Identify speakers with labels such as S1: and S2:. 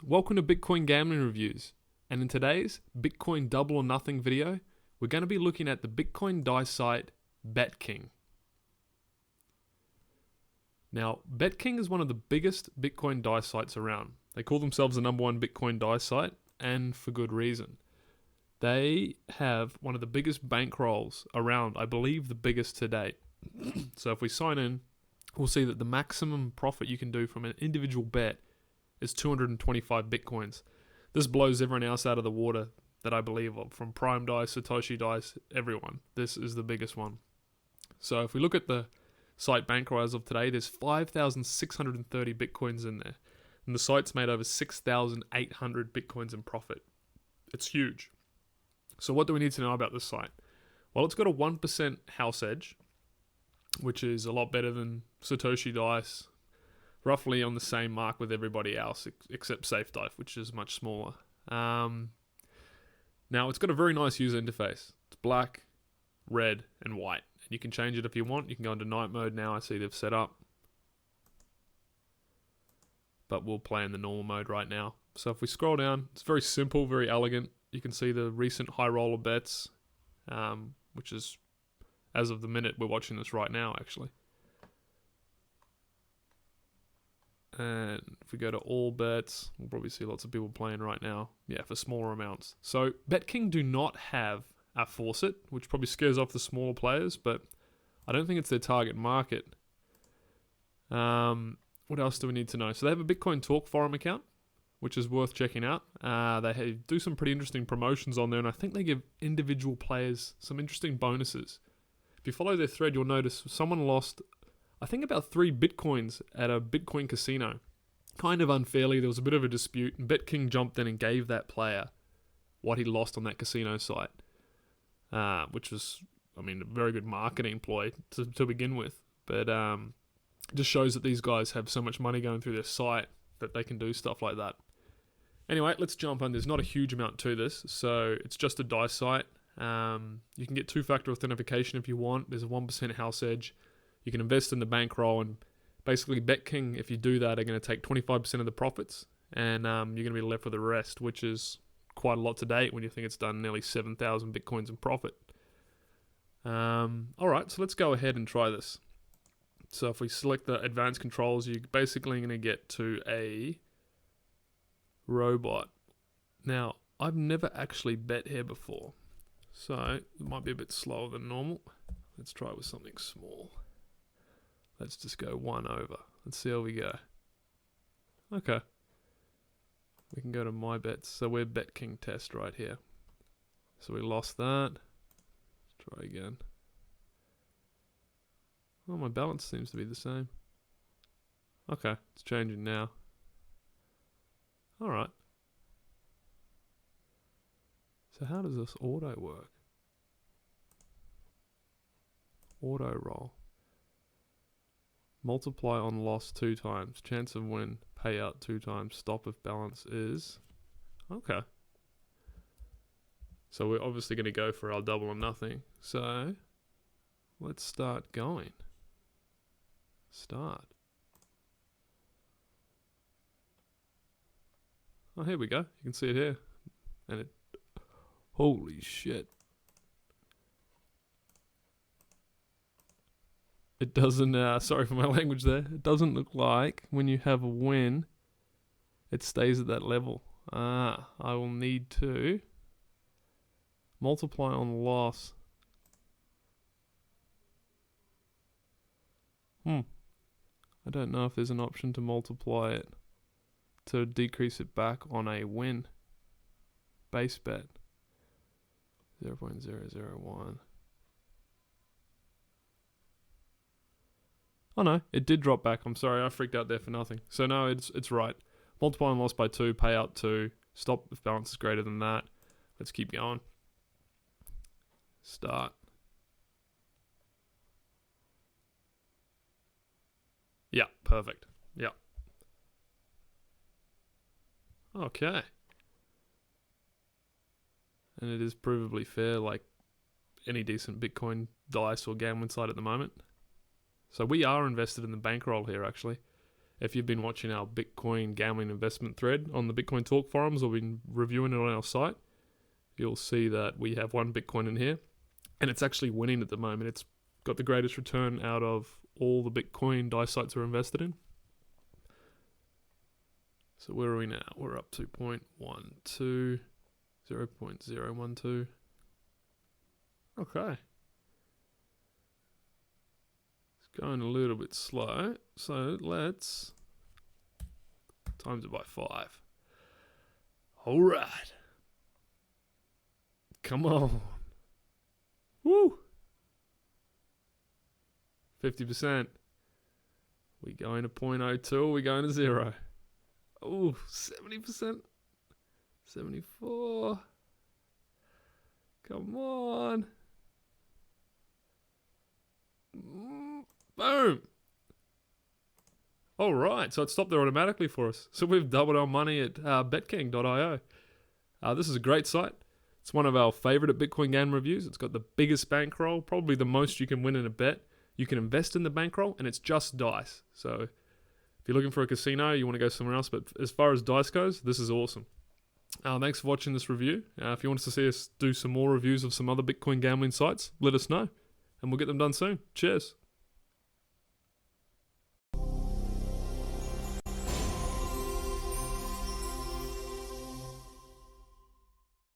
S1: welcome to Bitcoin Gambling Reviews, and in today's Bitcoin Double or Nothing video, we're going to be looking at the Bitcoin dice site BetKing. Now, BetKing is one of the biggest Bitcoin dice sites around. They call themselves the number one Bitcoin dice site, and for good reason. They have one of the biggest bankrolls around, I believe the biggest to date. So if we sign in, we'll see that the maximum profit you can do from an individual bet is 225 Bitcoins. This blows everyone else out of the water that I believe of, from Prime Dice, Satoshi Dice, everyone. This is the biggest one. So if we look at the site bankroll as of today, there's 5,630 Bitcoins in there. And the site's made over 6,800 Bitcoins in profit. It's huge. So what do we need to know about this site? Well, it's got a 1% house edge, which is a lot better than Satoshi Dice, roughly on the same mark with everybody else except Safe Dive, which is much smaller. Now, it's got a very nice user interface. It's black, red, and white. And you can change it if you want. You can go into night mode now. I see they've set up. But we'll play in the normal mode right now. So if we scroll down, it's very simple, very elegant. You can see the recent high roller bets, which is, as of the minute we're watching this right now, actually. And if we go to all bets, we'll probably see lots of people playing right now. Yeah, for smaller amounts. So BetKing do not have a faucet, which probably scares off the smaller players, but I don't think it's their target market. What else do we need to know? So they have a Bitcoin Talk forum account, which is worth checking out. They do some pretty interesting promotions on there, and I think they give individual players some interesting bonuses. If you follow their thread, you'll notice someone lost, I think, about 3 Bitcoins at a Bitcoin casino. Kind of unfairly, there was a bit of a dispute, and BetKing jumped in and gave that player what he lost on that casino site, which was, I mean, a very good marketing ploy to begin with. But it just shows that these guys have so much money going through their site that they can do stuff like that. Anyway, let's jump on. There's not a huge amount to this, so it's just a dice site. You can get 2-factor authentication if you want. There's a 1% house edge. You can invest in the bankroll, and basically BetKing, if you do that, are going to take 25% of the profits, and you're going to be left with the rest, which is quite a lot to date when you think it's done nearly 7,000 Bitcoins in profit. Alright, so let's go ahead and try this. So if we select the advanced controls, you're basically going to get to a robot. Now, I've never actually bet here before, so it might be a bit slower than normal. Let's try with something small. Let's just go 1 over. Let's see how we go. Okay. We can go to my bets. So we're BetKing test right here. So we lost that. Let's try again. Oh, my balance seems to be the same. Okay, it's changing now. Alright. So how does this auto work? Auto roll. Multiply on loss 2 times. Chance of win, payout 2 times. Stop if balance is... Okay. So we're obviously going to go for our double or nothing. So, let's start going. Start. Oh, here we go. You can see it here. And it... Holy shit. It doesn't, sorry for my language there. It doesn't look like when you have a win, it stays at that level. I will need to multiply on loss. I don't know if there's an option to multiply it to decrease it back on a win. Base bet. 0.001. Oh no, it did drop back. I'm sorry, I freaked out there for nothing. So no, it's right. Multiply on loss by 2, payout 2. Stop if balance is greater than that. Let's keep going. Start. Yeah, perfect. Yeah. Okay. And it is provably fair, like any decent Bitcoin dice or gambling site at the moment. So we are invested in the bankroll here, actually. If you've been watching our Bitcoin gambling investment thread on the Bitcoin Talk forums or been reviewing it on our site, you'll see that we have one Bitcoin in here, and it's actually winning at the moment. It's got the greatest return out of all the Bitcoin DICE sites we're invested in. So where are we now? We're up to 0.012. Okay. It's going a little bit slow, so let's times it by 5. All right. Come on. Woo! 50%. We going to 0.02, we going to 0. Oh, 70%. 74. Come on. Boom. All right, so it stopped there automatically for us. So we've doubled our money at BetKing.io. This is a great site. It's one of our favorite at Bitcoin game reviews. It's got the biggest bankroll, probably the most you can win in a bet. You can invest in the bankroll, and it's just DICE. So if you're looking for a casino, you want to go somewhere else. But as far as DICE goes, this is awesome. Thanks for watching this review. If you want us to see us do some more reviews of some other Bitcoin gambling sites, let us know, and we'll get them done soon. Cheers.